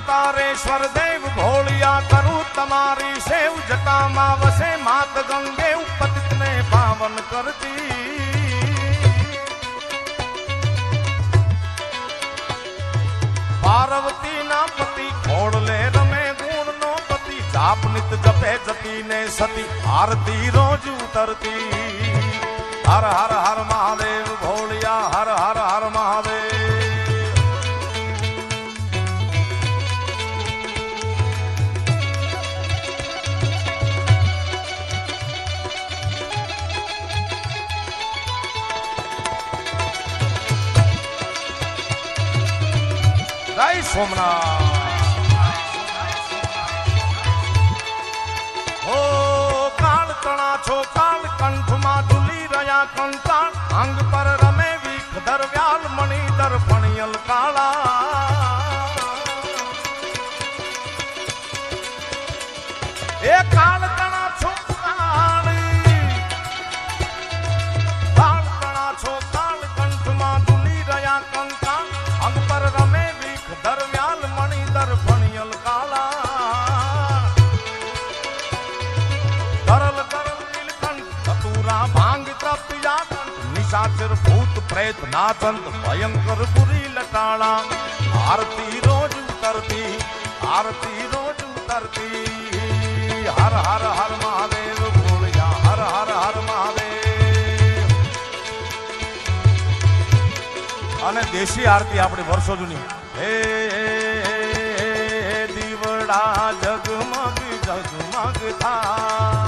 તારેશ્વર દેવ ભોળિયા કરું તમારી સેવ જટામાં વસે માત ગંગે પતિતને પાવન કરતી પાર્વતી ના પતિ ખોડલે રમે ગુણ નો પતિ જાપ નિત જપે જતી ને સતી આરતી રોજ ઉતરતી હર હર હર મહાદેવ ભોળિયા હર હર હર મહાદેવ જય સોમનાથ ઓ કાળ તણા છો કાળ કંઠમાં ઝૂલી રહ્યા કંટાળ અંગ પર રમે વીખ દરવ્યાલ મણી દર્પણિયલ કાળા એ કાળ તણા છો કાળ તણા છો કાળ કંઠમાં ઝૂલી રહ્યા કંટાળ અંગ પર રમે દરમ્યાલ મણી દર્પણિયલ કાલા તરલ તરલ નીલકંઠ ચતુરા ભાંગ તપ્યા નિશાચર ભૂત પ્રેત નાચંત ભયંકર પુરી લટાળા આરતી રોજ ઉતરતી આરતી રોજ ઉતરતી હર હર હર મહાદેવ ભોળિયા હર હર હર મહાદેવ અને દેશી આરતી આપણી વર્ષો જૂની હે દીવડા જગમગ જગમગ થા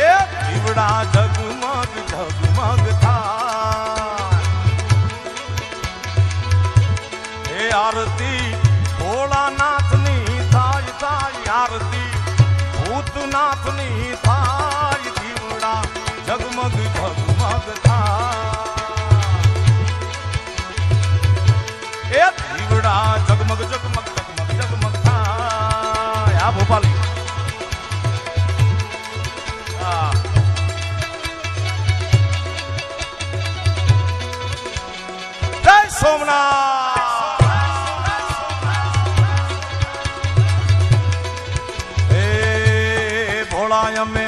એ દીવડા જગમગ જગમગ થા એ આરતી ભોળાનાથની થાય થાય આરતી ભૂતનાથની થાય દીવડા જગમગ જગમગ થા એ દીવડા જગમગ જગમગ જગમગ જગમગ થાય આ ભોપાલી જય સોમનાથ એ ભોળા અમે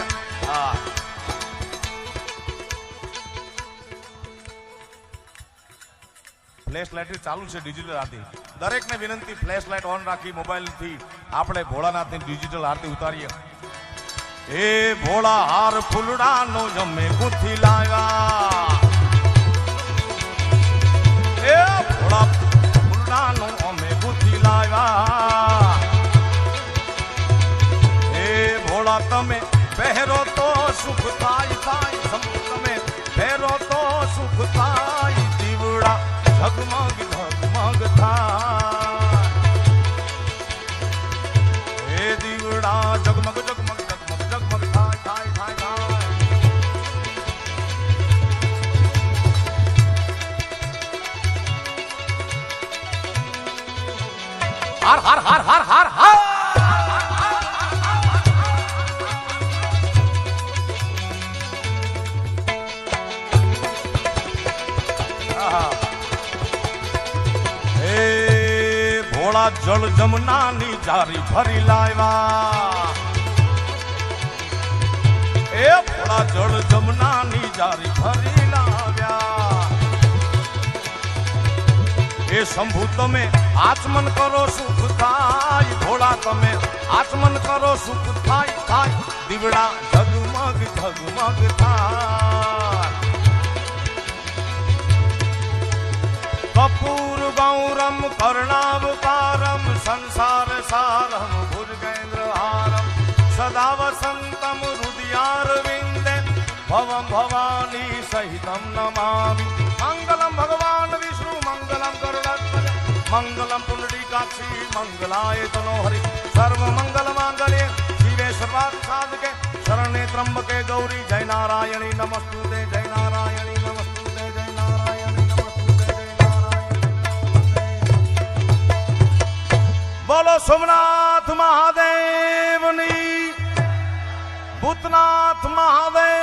ફ્લેશ લાઇટ ચાલુ છે ડિજિટલ આરતી દરેકને વિનંતી ફ્લેશ લાઇટ ઓન રાખી મોબાઈલથી આપણે ભોળાનાથની ડિજિટલ આરતી ઉતારીએ એ ભોળા હાર ફૂલડાનો જમે ગુથી લાવ્યા એ ભોળા ફૂલડાનો અમે ગુથી લાવ્યા એ ભોળા તમે પહેરો તો સુખ થાય થાય તમે પહેરો તો સુખ થાય દીવડા જગમગ જગમગ થાય હે દીવડા જગમગ જગમગ જગમગ જગમગ થાય થાય થાય થાય હાર હાર હાર હાર હાર હાર જળ જમનાની જારી ભરી લાવ્યા એ ભોળા જળ જમનાની જારી ભરી લાવ્યા એ શંભુ તમે આચમન કરો સુખ થાય ભોળા તમે આચમન કરો સુખ થાય થાય દીવડા જગમગ જગમગ થાય કપૂર ગૌરમ કર્ણાવતારમ સંસાર સારમ ભુજગેન્દ્ર હારમ સદા વસંતમ હૃદયારવિંદે ભવમ ભવાની સહિતમ નમામિ મંગલમ ભગવાન વિષ્ણુ મંગલમ ગરુડધ્વજ મંગલમ પુંડરીકાક્ષી મંગલાય તનો હરિ સર્વ મંગલ માંગલ્યે શિવે સર્વાર્થ સાધકે શરણે ત્રંબકે ગૌરી જય નારાયણી નમસ્તુતે જય નારાયણી નમસ્તુતે જય નારાયણી નમસ્તુતે જય નારાયણી બોલો સોમનાથ મહાદેવની ભૂતનાથ મહાદેવ